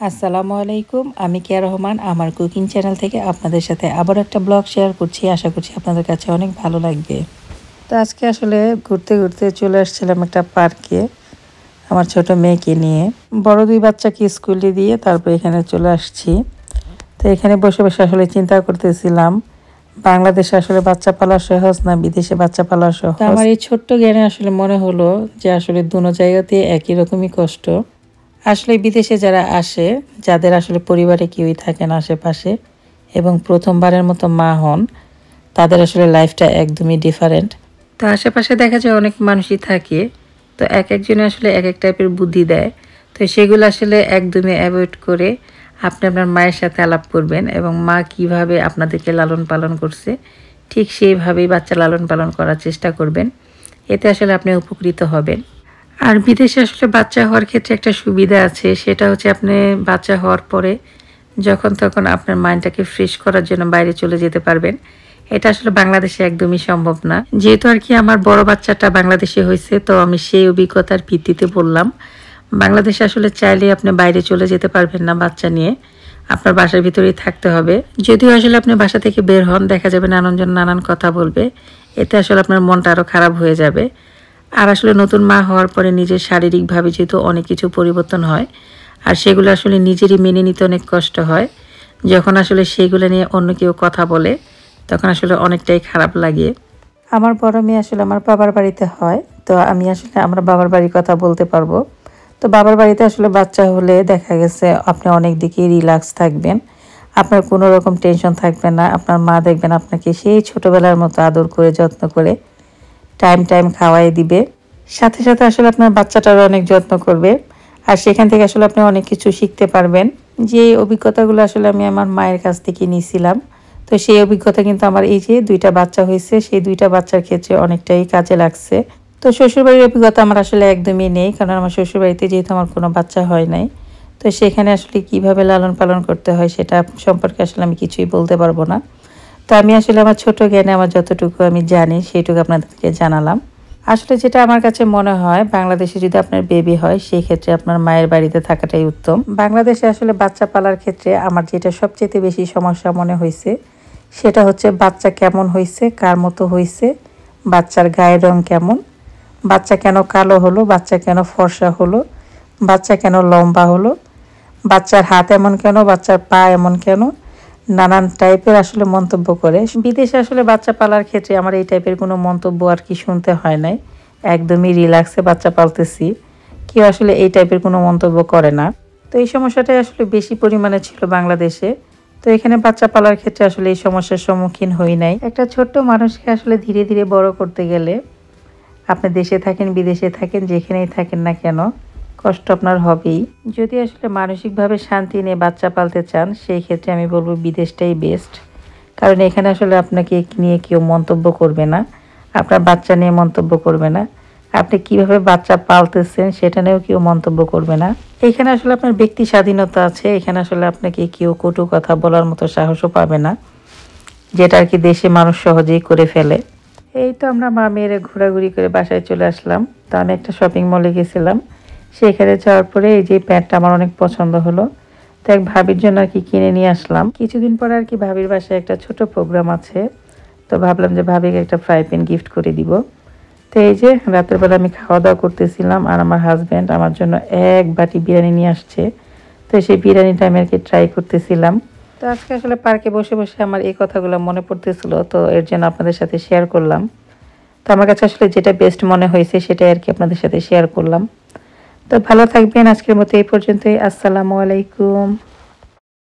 আসসালামু আলাইকুম, আমি কেয়া রহমান আমার কুকিং চ্যানেল থেকে আপনাদের সাথে আবার একটা ব্লগ শেয়ার করছি। আশা করছি আপনাদের কাছে অনেক ভালো লাগবে। তো আজকে আসলে ঘুরতে ঘুরতে চলে আসছিলাম একটা পার্কে আমার ছোট মেয়েকে নিয়ে। বড় দুই বাচ্চাকে স্কুলে দিয়ে তারপর এখানে চলে আসছি। তো এখানে বসে বসে আসলে চিন্তা করতেছিলাম বাংলাদেশে আসলে বাচ্চা পালা সহজ না বিদেশে বাচ্চা পালা সহজ। আমার এই ছোট্ট জ্ঞানে আসলে মনে হলো যে আসলে দুনো জায়গাতে একই রকমই কষ্ট। আসলে বিদেশে যারা আসে, যাদের আসলে পরিবারে কেউই থাকে না আশেপাশে এবং প্রথমবারের মতো মা হন, তাদের আসলে লাইফটা একদমই ডিফারেন্ট। তো আশেপাশে দেখা যায় অনেক মানুষই থাকে, তো এক একজনে আসলে এক এক টাইপের বুদ্ধি দেয়। তো সেগুলো আসলে একদমই অ্যাভয়েড করে আপনি আপনার মায়ের সাথে আলাপ করবেন এবং মা কিভাবে আপনাদেরকে লালন পালন করছে ঠিক সেইভাবেই বাচ্চা লালন পালন করার চেষ্টা করবেন। এতে আসলে আপনি উপকৃত হবেন। আর বিদেশে আসলে বাচ্চা হওয়ার ক্ষেত্রে একটা সুবিধা আছে, সেটা হচ্ছে আপনি বাচ্চা হওয়ার পরে যখন তখন আপনার মাইন্ডটাকে ফ্রেশ করার জন্য বাইরে চলে যেতে পারবেন। এটা আসলে বাংলাদেশে একদমই সম্ভব না। যেহেতু আর কি আমার বড় বাচ্চাটা বাংলাদেশে হয়েছে, তো আমি সেই অভিজ্ঞতার ভিত্তিতে বললাম। বাংলাদেশে আসলে চাইলে আপনি বাইরে চলে যেতে পারবেন না বাচ্চা নিয়ে, আপনার বাসার ভিতরেই থাকতে হবে। যদিও আসলে আপনি বাসা থেকে বের হন, দেখা যাবে নানানজন নানান কথা বলবে, এতে আসলে আপনার মনটা আরও খারাপ হয়ে যাবে। আর আসলে নতুন মা হওয়ার পরে নিজের শারীরিকভাবে যেহেতু অনেক কিছু পরিবর্তন হয়, আর সেগুলো আসলে নিজেরই মেনে নিতে অনেক কষ্ট হয়। যখন আসলে সেগুলো নিয়ে অন্য কেউ কথা বলে তখন আসলে অনেকটাই খারাপ লাগে। আমার বড় মেয়ে আসলে আমার বাবার বাড়িতে হয়, তো আমি আসলে আমার বাবার বাড়ির কথা বলতে পারবো। তো বাবার বাড়িতে আসলে বাচ্চা হলে দেখা গেছে আপনি অনেক দিকেই রিল্যাক্স থাকবেন, আপনার কোনো রকম টেনশন থাকবে না। আপনার মা দেখবেন আপনাকে সেই ছোটোবেলার মতো আদর করে যত্ন করে টাইম টাইম খাওয়াই দিবে, সাথে সাথে আসলে আপনার বাচ্চাটারও অনেক যত্ন করবে। আর সেখান থেকে আসলে আপনি অনেক কিছু শিখতে পারবেন। যে অভিজ্ঞতাগুলো আসলে আমি আমার মায়ের কাছ থেকে নিয়েছিলাম, তো সেই অভিজ্ঞতা কিন্তু আমার এই যে দুইটা বাচ্চা হয়েছে সেই দুইটা বাচ্চার ক্ষেত্রে অনেকটাই কাজে লাগছে। তো শ্বশুরবাড়ির অভিজ্ঞতা আমার আসলে একদমই নেই, কারণ আমার শ্বশুরবাড়িতে যেহেতু আমার কোনো বাচ্চা হয় নাই, তো সেখানে আসলে কিভাবে লালন পালন করতে হয় সেটা সম্পর্কে আসলে আমি কিছুই বলতে পারবো না। তো আমি আসলে আমার ছোট জ্ঞানে আমার যতটুকু আমি জানি সেইটুকু আপনাদেরকে জানালাম। আসলে যেটা আমার কাছে মনে হয়, বাংলাদেশে যদি আপনার বেবি হয় সেই ক্ষেত্রে আপনার মায়ের বাড়িতে থাকাটাই উত্তম। বাংলাদেশে আসলে বাচ্চা পালার ক্ষেত্রে আমার যেটা সবচেয়ে বেশি সমস্যা মনে হয়েছে সেটা হচ্ছে বাচ্চা কেমন হয়েছে, কার মতো হয়েছে, বাচ্চার গায়ের রং কেমন, বাচ্চা কেন কালো হলো, বাচ্চা কেন ফর্সা হলো, বাচ্চা কেন লম্বা হলো, বাচ্চার হাত এমন কেন, বাচ্চার পা এমন কেন, নানান টাইপের আসলে মন্তব্য করে। বিদেশে আসলে বাচ্চা পালার ক্ষেত্রে আমার এই টাইপের কোনো মন্তব্য আর কি শুনতে হয় নাই, একদমই রিল্যাক্সে বাচ্চা পালতেছি, কেউ আসলে এই টাইপের কোনো মন্তব্য করে না। তো এই সমস্যাটাই আসলে বেশি পরিমাণে ছিল বাংলাদেশে। তো এখানে বাচ্চা পালার ক্ষেত্রে আসলে এই সমস্যার সম্মুখীন হই নাই। একটা ছোট্ট মানুষকে আসলে ধীরে ধীরে বড় করতে গেলে আপনি দেশে থাকেন বিদেশে থাকেন যেখানেই থাকেন না কেন, কষ্ট আপনার হবেই। যদি আসলে মানসিকভাবে শান্তি নিয়ে বাচ্চা পালতে চান সেই ক্ষেত্রে আমি বলবো বিদেশটাই বেস্ট, কারণ এখানে আসলে আপনাকে নিয়ে কেউ মন্তব্য করবে না, আপনার বাচ্চা নিয়ে মন্তব্য করবে না, আপনি কিভাবে বাচ্চা পালতেছেন সেটা নিয়েও কেউ মন্তব্য করবে না। এখানে আসলে আপনার ব্যক্তি স্বাধীনতা আছে, এখানে আসলে আপনাকে কেউ কটু কথা বলার মতো সাহসও পাবে না, যেটা আর কি দেশে মানুষ সহজেই করে ফেলে। এই তো আমরা মা মেয়েরা ঘোরাঘুরি করে বাসায় চলে আসলাম। তো আমি একটা শপিং মলে গেছিলাম, সেখানে যাওয়ার পরে এই যে প্যান্টটা আমার অনেক পছন্দ হলো, তো এক ভাবির জন্য আর কি কিনে নিয়ে আসলাম। কিছুদিন পরে আর কি ভাবির বাসায় একটা ছোট প্রোগ্রাম আছে, তো ভাবলাম যে ভাবিকে একটা ফ্রাই প্যান গিফট করে দিব। তো এই যে রাতের বেলা আমি খাওয়া দাওয়া করতেছিলাম আর আমার হাজব্যান্ড আমার জন্য এক বাটি বিরিয়ানি নিয়ে আসছে, তো সেই বিরিয়ানিটা আমি আর কি ট্রাই করতেছিলাম। তো আজকে আসলে পার্কে বসে বসে আমার এই কথাগুলো মনে পড়তেছিল, তো এর জন্য আপনাদের সাথে শেয়ার করলাম। তো আমার কাছে আসলে যেটা বেস্ট মনে হয়েছে সেটাই আর কি আপনাদের সাথে শেয়ার করলাম। তো ভালো থাকবেন, আজকের মতো এই পর্যন্তই। আসসালামু আলাইকুম।